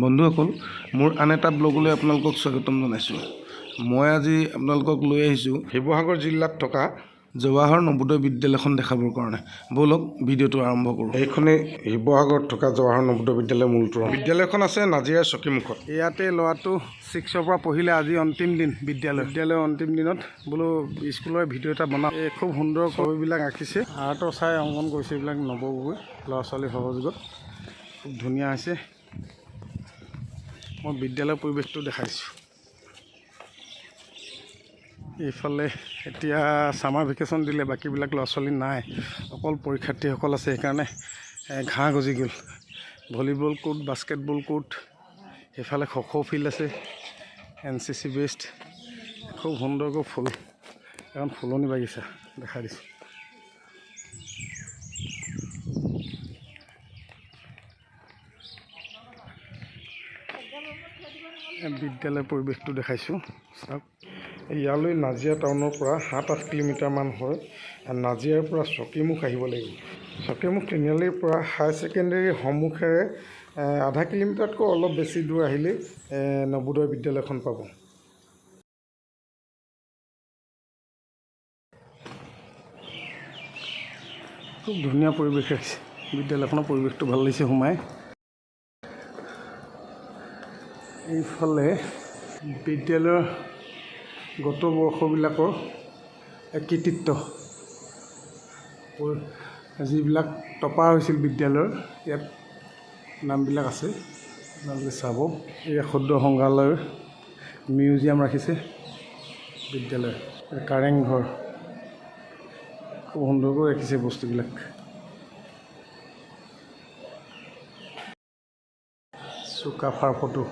বন্ধুসকল মোৰ আন এটা ব্লগলৈ আপোনালোকক স্বাগতম জনাইছোঁ। মই আজি আপোনালোকক লৈ আহিছোঁ শিৱসাগৰ জিলাত থকা জৱাহৰ নবোদয় বিদ্যালয়খন দেখাবৰ কাৰণে। বলক ভিডিঅ'টো আৰম্ভ কৰোঁ। এইখনেই শিৱসাগৰত থকা জৱাহৰ নবোদয় বিদ্যালয়ৰ মূলটো। বিদ্যালয়খন আছে নাজিৰাৰ চকীমুখত। ইয়াতে ল'ৰাটো 6ৰ পৰা পঢ়িলে, আজি অন্তিম দিন বিদ্যালয়ৰ অন্তিম দিনত বোলো স্কুলৰ ভিডিঅ' এটা বনাওঁ। খুব সুন্দৰ ছবিবিলাক আঁকিছে, আৰ্টৰ চাই অংকন কৰিছে। এইবিলাক নৱগৈ ল'ৰা ছোৱালীৰ সহযোগত খুব ধুনীয়া হৈছে। মই বিদ্যালয়ৰ পৰিৱেশটো দেখাইছোঁ। এইফালে এতিয়া ছামাৰ ভেকেশ্যন দিলে, বাকীবিলাক ল'ৰা ছোৱালী নাই, অকল পৰীক্ষাৰ্থীসকল আছে। সেইকাৰণে ঘাঁহ গজি গ'ল। ভলীবল কোৰ্ট, বাস্কেটবল কোৰ্ট, সেইফালে খ' খ' ফিল্ড আছে, NCC বেষ্ট। খুব সুন্দৰকৈ ফুল, এখন ফুলনি বাগিচা দেখাই দিছোঁ। বিদ্যালয়ৰ পৰিৱেশটো দেখাইছোঁ। চাওক, ইয়ালৈ নাজিৰা টাউনৰ পৰা 7-8 কিলোমিটাৰমান হয়। নাজিৰাৰ পৰা চকীমুখ আহিব লাগিব। চকীমুখ তিনিআলিৰ পৰা হাই ছেকেণ্ডেৰীৰ সন্মুখেৰে আধা কিলোমিটাৰতকৈ অলপ বেছি দূৰ আহিলেই নবোদয় বিদ্যালয়খন পাব। খুব ধুনীয়া পৰিৱেশ আহিছে। বিদ্যালয়খনৰ পৰিৱেশটো ভাল লাগিছে সোমাই। এইফালে বিদ্যালয়ৰ গত বৰ্ষবিলাকৰ কৃতিত্ব, যিবিলাক টপাৰ হৈছিল বিদ্যালয়ৰ, ইয়াত নামবিলাক আছে, আপোনালোকে চাব। এই সদ্য সংগ্ৰহালয়ৰ মিউজিয়াম ৰাখিছে বিদ্যালয়ৰ। কাৰেংঘৰ খুব সুন্দৰকৈ ৰাখিছে বস্তুবিলাক। চুকাফাৰ ফটো,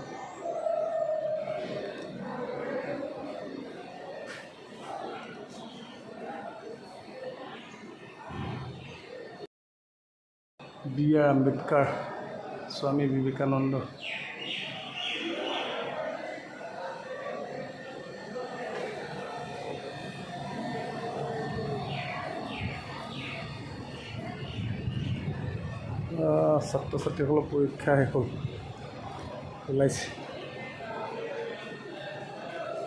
B.R. আম্বেদকাৰ, স্বামী বিবেকানন্দ। ছাত্ৰ ছাত্ৰীসকলৰ পৰীক্ষা শেষ হ'ল, ওলাইছে।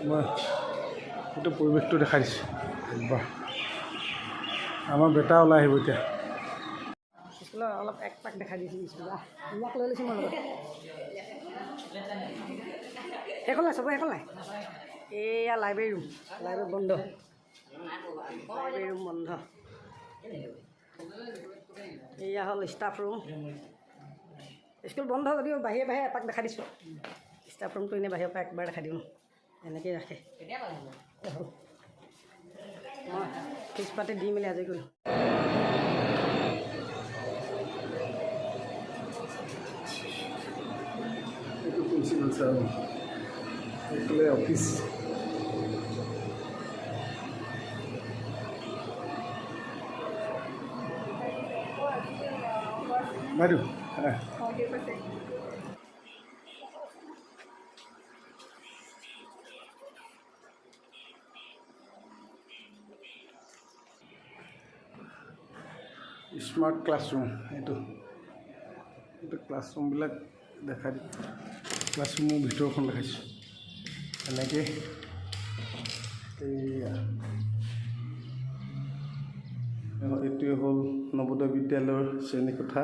মই গোটেই পৰিৱেশটো দেখাই দিছোঁ। বাহ, আমাৰ বেটা ওলাই আহিব এতিয়া। স্কুলৰ অলপ এক পাক দেখাই দিছোঁ। স্কুল ইয়াক লৈ লৈছোঁ মই লগত। শেষ হ'ল নাই? চবৰে শেষ হ'ল নাই? এয়া লাইব্ৰেৰী ৰুম, লাইব্ৰেৰী বন্ধ, লাইব্ৰেৰী ৰুম বন্ধ। এয়া হ'ল ষ্টাফ ৰুম। স্কুল বন্ধ যদিও বাহিৰে বাহিৰে এপাক দেখাই দিছোঁ। ষ্টাফ ৰুমটো এনেই বাহিৰৰ পৰা একবাৰ দেখাই দিওঁ, এনেকৈয়ে ৰাখে। মই ফিজ পাতি দি মেলি আজৰি কৰিলোঁ। এইটো প্ৰিন্সিপাল ছাৰ, এইফালে অফিচ। বাইদেউ স্মাৰ্ট ক্লাছৰুম। এইটো ক্লাছৰুমবিলাক দেখাই দিম। ক্লাছৰুমৰ ভিতৰখন দেখাইছোঁ এনেকৈ। এইটোৱে হ'ল নবোদয় বিদ্যালয়ৰ শ্ৰেণীকোঠা।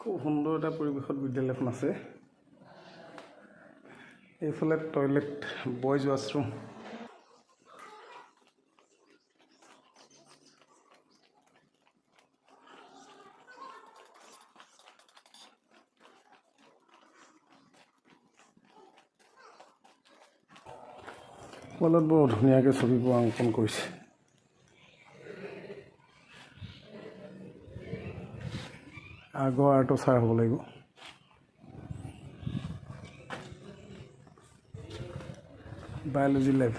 খুব সুন্দৰ এটা পৰিৱেশত বিদ্যালয়খন আছে। এইফালে টয়লেট, বইজ ৱাছৰুম। ৱালত বৰ ধুনীয়াকৈ ছবিবোৰ অংকন কৰিছে। আগৰ আৰ্টৰ ছাৰ হ'ব লাগিব। বায়'লজি লেব,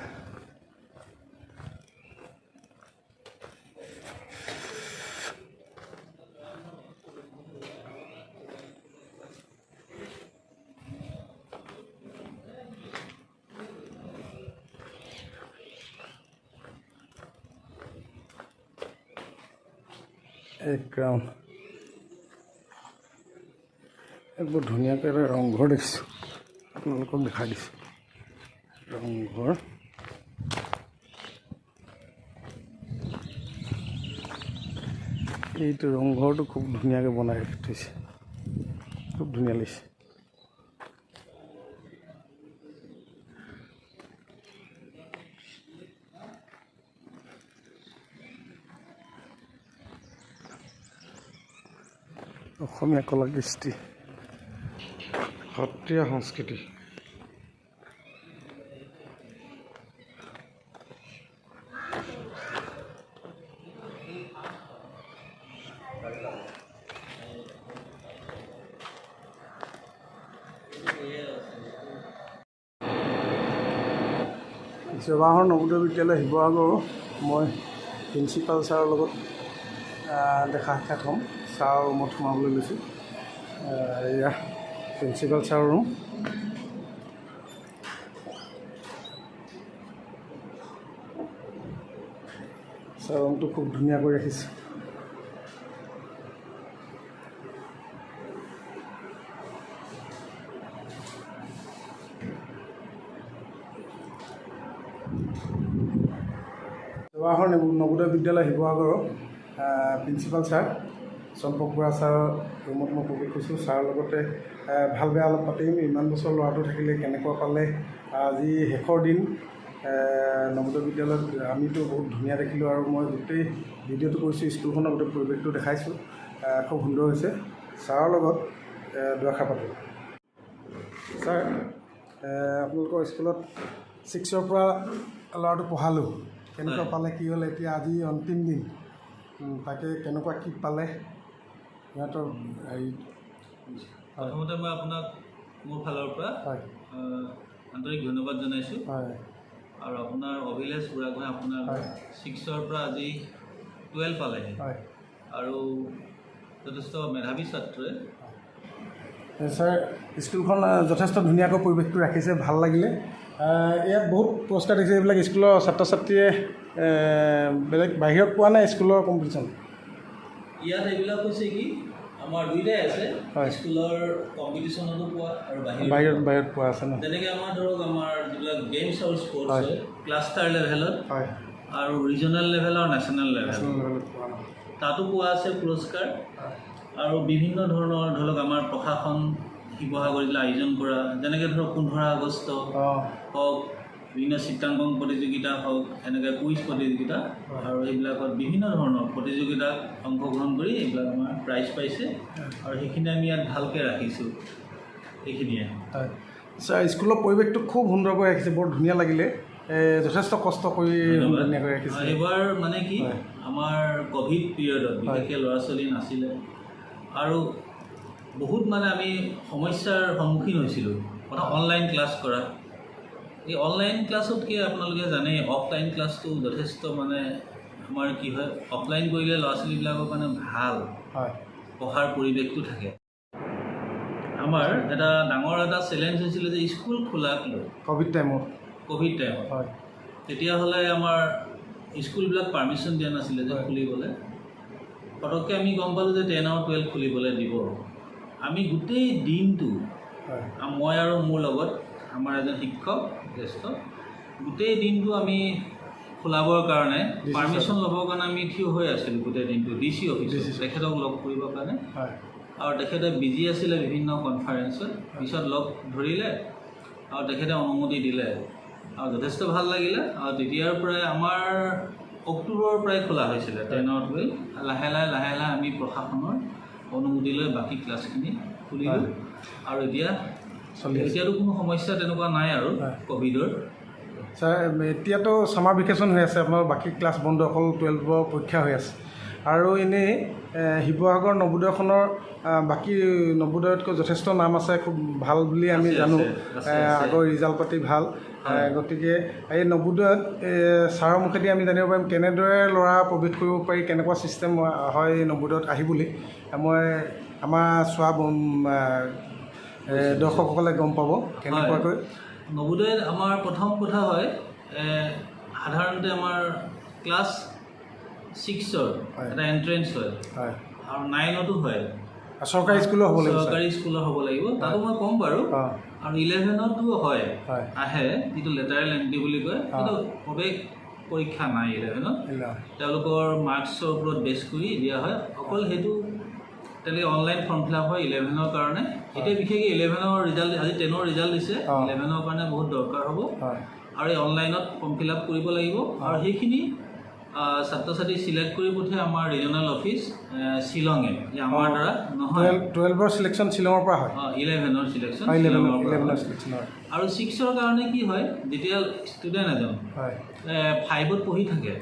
এক ৰাউণ্ড বৰ ধুনীয়াকৈ এটা ৰংঘৰ দেখিছোঁ, আপোনালোকক দেখাই দিছোঁ। ৰংঘৰ এইটো ৰংঘৰটো খুব ধুনীয়াকৈ বনাই ৰাখি থৈছে, খুব ধুনীয়া লাগিছে। অসমীয়া কলা কৃষ্টি, সত্ৰীয়া সংস্কৃতি। জৱাহৰ নৱোদয় বিদ্যালয় শিৱসাগৰ মই প্ৰিন্সিপাল ছাৰৰ লগত দেখা সাক্ষাৎ হ'ম। ছাৰৰ ৰুমত সোমাবলৈ লৈছোঁ। এয়া প্ৰিন্সিপাল ছাৰৰ ৰুম। ছাৰৰ ৰুমটো খুব ধুনীয়াকৈ ৰাখিছে। জৱাহৰ নৱোদয় বিদ্যালয় শিৱসাগৰৰ প্ৰিন্সিপাল ছাৰ চম্পক বৰা ছাৰৰ ৰুমত মই প্ৰৱেশ কৰিছোঁ। ছাৰৰ লগতে ভাল বেয়া অলপ পাতিম। ইমান বছৰ ল'ৰাটো থাকিলে কেনেকুৱা পালে, আজি শেষৰ দিন নৱোদয় বিদ্যালয়ত আমিতো বহুত ধুনীয়া দেখিলোঁ আৰু মই গোটেই ভিডিঅ'টো কৰিছোঁ, স্কুলখনৰ গোটেই পৰিৱেশটো দেখাইছোঁ, খুব সুন্দৰ হৈছে। ছাৰৰ লগত দুআষাৰ পাতিম। ছাৰ, আপোনালোকৰ স্কুলত 6ৰ পৰা ল'ৰাটো পঢ়ালোঁ, কেনেকুৱা পালে, কি হ'ল? এতিয়া আজি অন্তিম দিন, তাকে কেনেকুৱা কি পালে সিহঁতৰ হেৰি? প্ৰথমতে মই আপোনাক মোৰ ফালৰ পৰা আন্তৰিক ধন্যবাদ জনাইছোঁ। আৰু আপোনাৰ অভিলেষ বুঢ়াগোহাঁই আপোনাৰ 6ৰ পৰা আজি 12 পালেহি আৰু যথেষ্ট মেধাৱী ছাত্ৰই। ছাৰ, স্কুলখন যথেষ্ট ধুনীয়াকৈ পৰিৱেশটো ৰাখিছে, ভাল লাগিলে। ইয়াত বহুত পুৰস্কাৰ দিছে। এইবিলাক স্কুলৰ ছাত্ৰ ছাত্ৰীয়ে বেলেগ বাহিৰত পোৱা নাই স্কুলৰ কম্পিটিশ্যন? ইয়াত এইবিলাক হৈছে কি, আমাৰ দুইটাই আছে, স্কুলৰ কম্পিটিশ্যনতো পোৱা আৰু বাহিৰত পোৱা আছে ন? যেনেকৈ আমাৰ ধৰক আমাৰ যিবিলাক গেমছ আৰু স্পৰ্টছ হয়, ক্লাষ্টাৰ লেভেলত আৰু ৰিজনেল লেভেল আৰু নেশ্যনেল লেভেল, তাতো পোৱা আছে পুৰস্কাৰ। আৰু বিভিন্ন ধৰণৰ ধৰি লওক আমাৰ প্ৰশাসন শিৱসাগৰ জিলা আয়োজন কৰা, যেনেকৈ ধৰক 15 আগষ্ট হওক, বিভিন্ন চিত্ৰাংকন প্ৰতিযোগিতা হওক, এনেকৈ কুইজ প্ৰতিযোগিতা, আৰু এইবিলাকত বিভিন্ন ধৰণৰ প্ৰতিযোগিতাত অংশগ্ৰহণ কৰি এইবিলাক আমাৰ প্ৰাইজ পাইছে আৰু সেইখিনি আমি ইয়াত ভালকৈ ৰাখিছোঁ। এইখিনিয়ে ছাৰ, স্কুলৰ পৰিৱেশটো খুব সুন্দৰকৈ ৰাখিছে, বৰ ধুনীয়া লাগিলে। যথেষ্ট কষ্ট কৰি ধুনীয়াকৈ ৰাখিছে। এইবাৰ মানে কি, আমাৰ ক'ভিড পিৰিয়ডত বিশেষকৈ ল'ৰা ছোৱালী নাছিলে আৰু বহুত মানে আমি সমস্যাৰ সন্মুখীন হৈছিলোঁ। প্ৰথম অনলাইন ক্লাছ কৰা, এই অনলাইন ক্লাছত কি আপোনালোকে জানে, অফলাইন ক্লাছটো যথেষ্ট মানে আমাৰ কি হয়, অফলাইন কৰিলে ল'ৰা ছোৱালীবিলাকৰ কাৰণে ভাল পঢ়াৰ পৰিৱেশটো থাকে। আমাৰ এটা ডাঙৰ এটা চেলেঞ্জ হৈছিলে যে স্কুল খোলাক লৈ ক'ভিড টাইমত তেতিয়াহ'লে আমাৰ স্কুলবিলাক পাৰ্মিশ্যন দিয়া নাছিলে যে খুলিবলৈ। পটককৈ আমি গম পালোঁ যে 10 আৰু 12 খুলিবলৈ দিব। আমি গোটেই দিনটো, মই আৰু মোৰ লগত আমাৰ এজন শিক্ষক জ্যেষ্ঠ, গোটেই দিনটো আমি খোলাবৰ কাৰণে পাৰ্মিশ্যন ল'বৰ কাৰণে আমি থিয় হৈ আছিলোঁ গোটেই দিনটো DC অফিচত, তেখেতক লগ কৰিবৰ কাৰণে। আৰু তেখেতে বিজি আছিলে বিভিন্ন কনফাৰেঞ্চত, পিছত লগ ধৰিলে আৰু তেখেতে অনুমতি দিলে আৰু যথেষ্ট ভাল লাগিলে। আৰু তেতিয়াৰ পৰাই আমাৰ অক্টোবৰৰ পৰাই খোলা হৈছিলে 10 আৰু 12। লাহে লাহে আমি প্ৰশাসনৰ অনুমতি লৈ বাকী ক্লাছখিনি খুলিলোঁ আৰু এতিয়াতো কোনো সমস্যা তেনেকুৱা নাই আৰু ক'ভিডৰ। ছাৰ, এতিয়াতো ছামাৰ ভেকেশ্যন হৈ আছে, আপোনাৰ বাকী ক্লাছ বন্ধ, অকল 12ৰ পৰীক্ষা হৈ আছে। আৰু এনেই শিৱসাগৰ নৱোদয়খনৰ বাকী নৱোদয়তকৈ যথেষ্ট নাম আছে, খুব ভাল বুলি আমি জানো, আগৰ ৰিজাল্ট পাতি ভাল। গতিকে এই নৱোদয়ত ছাৰৰ মুখেদি আমি জানিব পাৰিম কেনেদৰে ল'ৰা প্ৰৱেশ কৰিব পাৰি, কেনেকুৱা ছিষ্টেম হয় নৱোদয়ত আহিবলৈ। মই আমাৰ চোৱা দৰ্শকসকলে গম পাব কেনেকুৱাকৈ। নৱোদয়ত আমাৰ প্ৰথম কথা হয়, সাধাৰণতে আমাৰ ক্লাছ 6ৰ এটা এণ্ট্ৰেঞ্চ হয় আৰু 9তো হয় চৰকাৰী স্কুলৰ হ'ব লাগিব চৰকাৰী স্কুলৰ হ'ব লাগিব তাতো মই ক'ম বাৰু আৰু 11তো হয় আহে যিটো লেটাৰেল এণ্ট্ৰি বুলি কয় কিন্তু প্ৰৱেশ পৰীক্ষা নাই 11ত তেওঁলোকৰ মাৰ্কছৰ ওপৰত বেছ কৰি দিয়া হয় অকল সেইটো তেনেকৈ অনলাইন ফৰ্ম ফিল আপ হয় 11ৰ কাৰণে এতিয়া বিশেষকৈ 11ৰ ৰিজাল্ট আজি 10ৰ ৰিজাল্ট দিছে 11ৰ কাৰণে বহুত দৰকাৰ হ'ব আৰু এই অনলাইনত ফৰ্ম ফিল আপ কৰিব লাগিব আৰু সেইখিনি ছাত্ৰ ছাত্ৰী সিলেক্ট কৰি পঠিয়াই আমাৰ ৰিজনেল অফিচ শ্বিলঙে আমাৰ দ্বাৰা নহয় 12ৰ সিলেকশ্যন শ্বিলঙৰ পৰা হয় 11ৰ সিলেকশ্যন আৰু 6ৰ কাৰণে কি হয় যেতিয়া ষ্টুডেণ্ট এজন 5ত পঢ়ি থাকে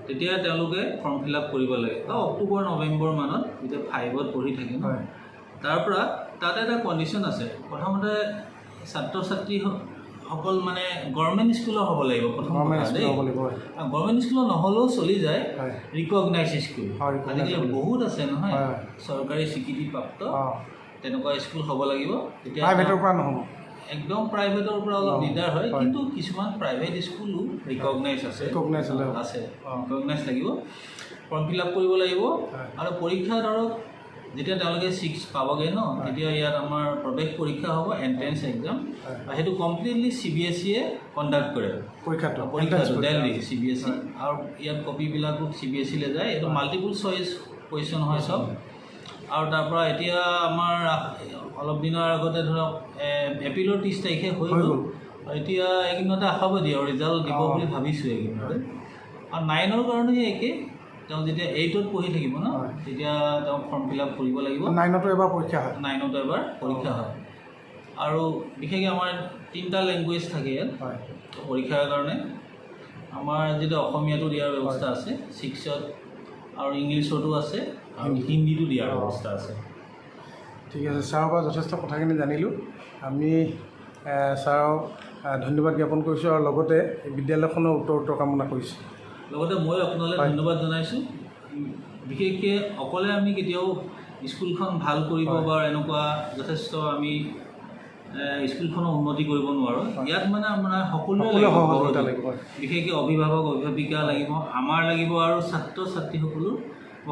তেতিয়া তেওঁলোকে ফৰ্ম ফিল আপ কৰিব লাগে অক্টোবৰ নৱেম্বৰ মানত যেতিয়া 5ত পঢ়ি থাকে তাৰ পৰা তাতে এটা কণ্ডিশ্যন আছে প্ৰথমতে ছাত্ৰ ছাত্ৰী সকল মানে গভৰ্ণমেণ্ট স্কুলৰ হ'ব লাগিব প্ৰথম কথা দেই গভৰ্ণমেণ্ট স্কুলৰ নহ'লেও চলি যায় ৰিকগনাইজ স্কুল আজিকালি বহুত আছে নহয় চৰকাৰী স্বীকৃতিপ্ৰাপ্ত তেনেকুৱা স্কুল হ'ব লাগিব তেতিয়া প্ৰাইভেটৰ পৰা নহ'ব একদম প্ৰাইভেটৰ পৰা অলপ দিগদাৰ হয় কিন্তু কিছুমান প্ৰাইভেট স্কুলো ৰিকগনাইজ আছে ৰিকগনাইজ লাগিব ফৰ্ম ফিল আপ কৰিব লাগিব আৰু পৰীক্ষা ধৰক যেতিয়া তেওঁলোকে 6 পাবগৈ ন তেতিয়া ইয়াত আমাৰ প্ৰৱেশ পৰীক্ষা হ'ব এণ্ট্ৰেঞ্চ এক্সাম সেইটো কমপ্লিটলি CBSE কণ্ডাক্ট কৰে পৰীক্ষাটো দিল্লী CBSE আৰু ইয়াত কপিবিলাকো CBSE যায় এইটো মাল্টিপুল চইচ কুৱেশ্যন হয় চব আৰু তাৰ পৰা এতিয়া আমাৰ অলপ দিনৰ আগতে ধৰক এপ্ৰিলৰ 30 তাৰিখে হৈ গ'ল এতিয়া এইকেইদিনতে আশাবাদী আৰু ৰিজাল্ট দিব বুলি ভাবিছোঁ এইকেইদিনতে আৰু 9ৰ কাৰণে একে তেওঁ যেতিয়া 8ত পঢ়ি থাকিব ন তেতিয়া তেওঁ ফৰ্ম ফিল আপ কৰিব লাগিব 9তো এবাৰ পৰীক্ষা হয় 9তো এবাৰ পৰীক্ষা হয় আৰু বিশেষকৈ আমাৰ 3টা লেংগুৱেজ থাকে ইয়াত পৰীক্ষাৰ কাৰণে আমাৰ যিটো অসমীয়াটো দিয়াৰ ব্যৱস্থা আছে 6ত আৰু ইংলিছতো আছে আৰু হিন্দীটো দিয়াৰ ব্যৱস্থা আছে ঠিক আছে ছাৰৰ পৰা যথেষ্ট কথাখিনি জানিলোঁ আমি ছাৰক ধন্যবাদ জ্ঞাপন কৰিছোঁ আৰু লগতে বিদ্যালয়খনৰ উত্তৰ কামনা কৰিছোঁ লগতে মই আপোনালৈ ধন্যবাদ জনাইছোঁ বিশেষকৈ অকলে আমি কেতিয়াও স্কুলখন ভাল কৰিব বা এনেকুৱা যথেষ্ট আমি স্কুলখনৰ উন্নতি কৰিব নোৱাৰোঁ ইয়াত মানে আপোনাৰ সকলোৱে সহযোগিতা লাগিব বিশেষকৈ অভিভাৱক অভিভাৱিকা লাগিব আমাৰ লাগিব আৰু ছাত্ৰ ছাত্ৰীসকলৰ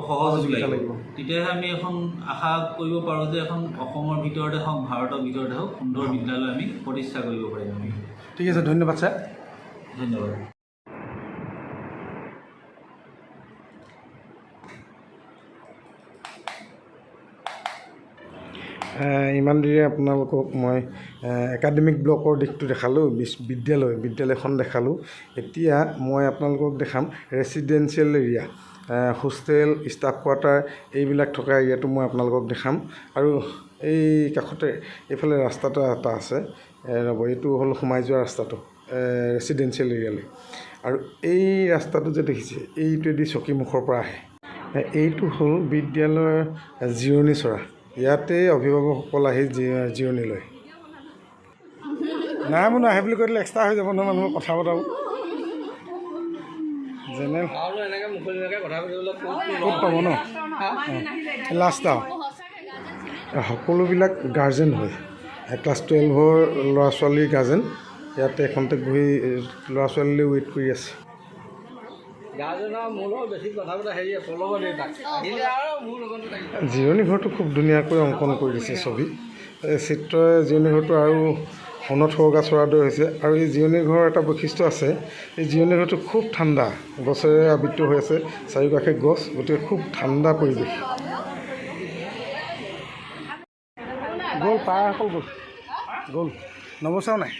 সহযোগ লাগিব তেতিয়াহে আমি এখন আশা কৰিব পাৰোঁ যে এখন অসমৰ ভিতৰতে হওক ভাৰতৰ ভিতৰতে হওক সুন্দৰ বিদ্যালয় আমি প্ৰতিষ্ঠা কৰিব পাৰিম আমি ঠিক আছে ধন্যবাদ ছাৰ ধন্যবাদ ইমান দেৰি আপোনালোকক মই একাডেমিক ব্লকৰ দিশটো দেখালোঁ বিদ্যালয়খন দেখালোঁ এতিয়া মই আপোনালোকক দেখাম residential area hostel staff quarter এইবিলাক থকা এৰিয়াটো মই আপোনালোকক দেখাম আৰু এই কাষতে এইফালে ৰাস্তাটো এটা আছে ৰ'ব এইটো হ'ল সোমাই যোৱা ৰাস্তাটো ৰেচিডেঞ্চিয়েল এৰিয়ালৈ আৰু এই ৰাস্তাটো যে দেখিছে এইটোৱেদি চকীমুখৰ পৰা আহে এইটো হ'ল বিদ্যালয়ৰ জিৰণি চৰা ইয়াতে অভিভাৱকসকল আহি জিৰণি লয় নাই মোৰ নাহে বুলি কৈ দিলে এক্সট্ৰা হৈ যাব নহয় মানুহৰ কথা পতাব জেনেৰেল ক'ত পাব ন লাষ্ট সকলোবিলাক গাৰ্জেন হয় ক্লাছ 12ৰ ল'ৰা ছোৱালীৰ গাৰ্জেন ইয়াতে এখনতে বহি ল'ৰা ছোৱালীলৈ ৱেইট কৰি আছে জিৰণি ঘৰটো খুব ধুনীয়াকৈ অংকন কৰি দিছে ছবি চিত্ৰই জিৰণি ঘৰটো আৰু সোণত সুৰগা চৰাদৰ হৈছে আৰু এই জিৰণি ঘৰৰ এটা বৈশিষ্ট্য আছে এই জিৰণি ঘৰটো খুব ঠাণ্ডা গছেৰে আবৃত হৈ আছে চাৰিওকাষে গছ গতিকে খুব ঠাণ্ডা পৰিৱেশ গ'ল পাৰসকল গ'ল নবচাও নাই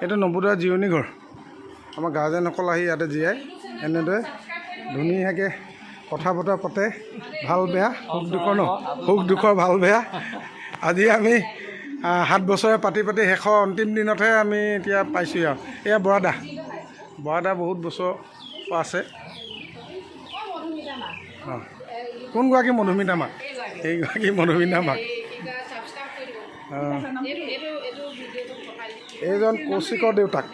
এইটো নৱোদয় জিৰণি ঘৰ আমাৰ গাৰ্জেনসকল আহি ইয়াতে জীয়াই এনেদৰে ধুনীয়াকৈ কথা বতৰা পাতে ভাল বেয়া সুখ দুখৰ ভাল বেয়া আজি আমি 7 বছৰে পাতি শেষৰ অন্তিম দিনতহে আমি এতিয়া পাইছোঁ আৰু এয়া বৰাদা বহুত বছৰ আছে কোনগৰাকী মধুমিতা মাক এইগৰাকী মধুমিতা মাক এইজন কৌশিকৰ দেউতাক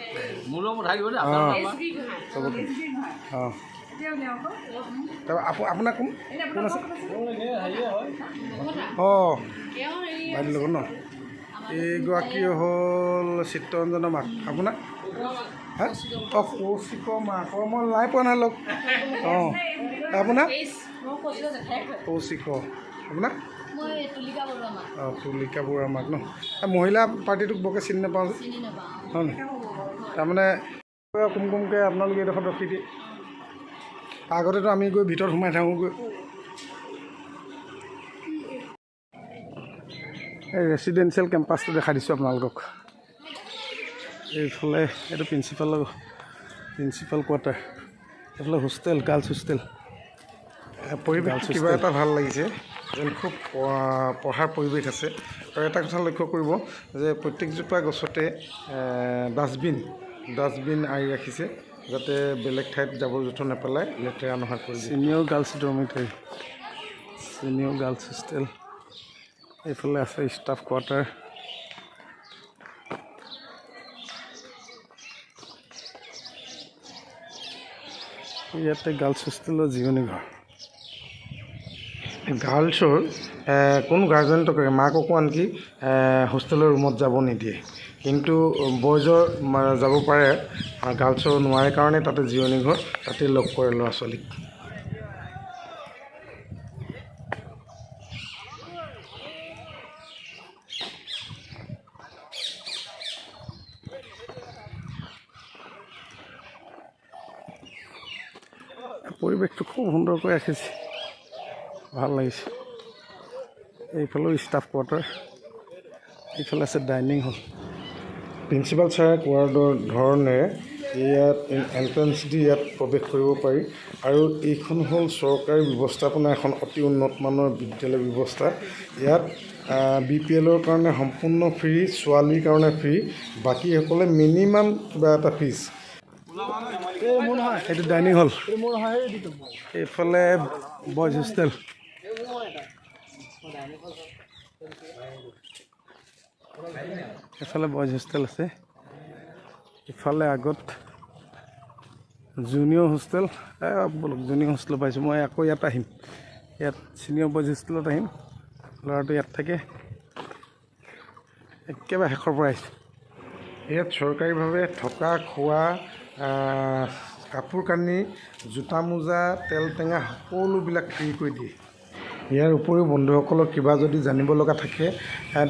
আপোনাক কোন আছে অঁ বাইদেউ লগত ন এইগৰাকী হ'ল চিত্তৰঞ্জনৰ মাক আপোনাৰ অঁ কৌশিক মাক মই লাই পোৱা নাই লগ অঁ আপোনাৰ কৌশিক আপোনাৰ অঁ তুলিকা বৰুৱা মাক ন মহিলা পাৰ্টিটোক বৰকৈ চিনি নাপাওঁ যে হয় নি তাৰমানে কুমকুমকৈ আপোনালোকে এইডোখৰত ৰখি দিয়ে আগতেতো আমি গৈ ভিতৰত সোমাই থাকোঁগৈ এই ৰেচিডেঞ্চিয়েল কেম্পাছটো দেখাই দিছোঁ আপোনালোকক এইফালে এইটো প্ৰিন্সিপাল কোৱাৰ্টাৰ এইফালে হোষ্টেল গাৰ্লছ হোষ্টেল পৰিৱেশ কিবা এটা ভাল লাগিছে যেন খুব পঢ়াৰ পৰিৱেশ আছে আৰু এটা কথা লক্ষ্য কৰিব যে প্ৰত্যেকজোপা গছতে ডাষ্টবিন আঁৰি ৰাখিছে যাতে বেলেগ ঠাইত জাবৰ জোঁথৰ নেপেলায় লেতেৰা নহয় কৰি senior girls dormitory senior girls hostel এইফালে আছে ষ্টাফ কোৱাৰ্টাৰ ইয়াতে গাৰ্লছ হোষ্টেলৰ জিৰণি ঘৰ গাৰ্লছৰ কোনো গাৰ্জেণ্টকে মাককো আনকি হোষ্টেলৰ ৰুমত যাব নিদিয়ে কিন্তু বয়জৰ যাব পাৰে গাৰ্লছৰ নোৱাৰে কাৰণে তাতে জিৰণি ঘৰ তাতে লগ কৰে ল'ৰা ছোৱালীক পৰিৱেশটো খুব সুন্দৰকৈ ৰাখিছে ভাল লাগিছে এইফালেও ষ্টাফ কোৱাৰ্টাৰ এইফালে আছে ডাইনিং হল প্ৰিন্সিপাল ছাৰে কোৱাৰ ধৰণেৰে ইয়াত এণ্ট্ৰেঞ্চ দি ইয়াত প্ৰৱেশ কৰিব পাৰি আৰু এইখন হ'ল চৰকাৰী ব্যৱস্থাপনা এখন অতি উন্নত মানৰ বিদ্যালয় ব্যৱস্থা ইয়াত BPLৰ কাৰণে সম্পূৰ্ণ ফ্ৰী ছোৱালীৰ কাৰণে ফ্ৰী বাকীসকলে মিনিমাম কিবা এটা ফিজ এইটো ডাইনিং হল এইফালে বয়জ হোষ্টেল এইফালে বয়জ হোষ্টেল আছে ইফালে আগত জুনিয়ৰ হোষ্টেল জুনিয়ৰ হোষ্টেল পাইছোঁ মই আকৌ ইয়াত আহিম ইয়াত ছিনিয়ৰ বয়জ হোষ্টেলত আহিম ল'ৰাটো ইয়াত থাকে একেবাৰে শেষৰ পৰা আহিছোঁ ইয়াত চৰকাৰীভাৱে থকা খোৱা কাপোৰ কানি জোতা মোজা তেল টেঙা সকলোবিলাক ফ্ৰী কৰি দিয়ে ইয়াৰ উপৰিও বন্ধুসকলক কিবা যদি জানিব লগা থাকে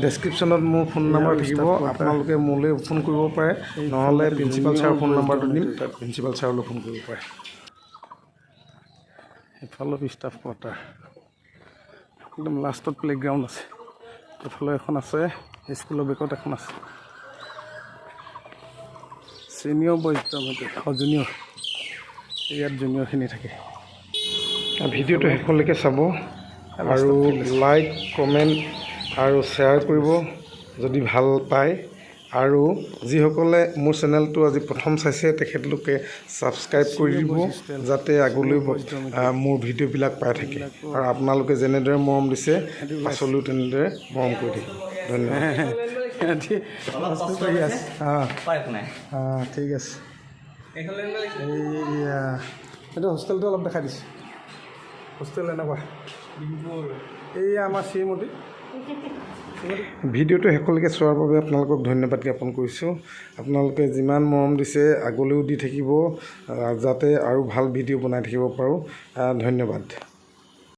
ডেছক্ৰিপশ্যনত মোৰ ফোন নম্বৰ থাকিব আপোনালোকে মোলৈ ফোন কৰিব পাৰে নহ'লে প্ৰিন্সিপাল ছাৰৰ ফোন নম্বৰটো দিম তাত প্ৰিন্সিপাল ছাৰলৈ ফোন কৰিব পাৰে এইফালে ষ্টাফ কোৱাৰ্টাৰ একদম লাষ্টত প্লেগ্ৰাউণ্ড আছে এইফালে এখন আছে স্কুলৰ বেকত এখন আছে ছিনিয়ৰ বয়জ জুনিয়ৰ ইয়াত জুনিয়ৰখিনি থাকে ভিডিঅ'টো শেষলৈকে চাব আৰু লাইক কমেণ্ট আৰু শ্বেয়াৰ কৰিব যদি ভাল পায় আৰু যিসকলে মোৰ চেনেলটো আজি প্ৰথম চাইছে তেখেতলোকে ছাবস্ক্ৰাইব কৰি দিব যাতে আগলৈ মোৰ ভিডিঅ'বিলাক পাই থাকে আৰু আপোনালোকে যেনেদৰে মৰম দিছে পাছলৈও তেনেদৰে মৰম কৰি থাকিব ধন্যবাদ ঠিক আছে এইটো হোষ্টেলটো অলপ দেখাই দিছোঁ হোষ্টেল এনেকুৱা এইয়া আমাৰ শ্ৰীমতী ভিডিঅ'টো শেষলৈকে চোৱাৰ বাবে আপোনালোকক ধন্যবাদ জ্ঞাপন কৰিছোঁ আপোনালোকে যিমান মৰম দিছে আগলৈও দি থাকিব যাতে আৰু ভাল ভিডিঅ' বনাই থাকিব পাৰোঁ ধন্যবাদ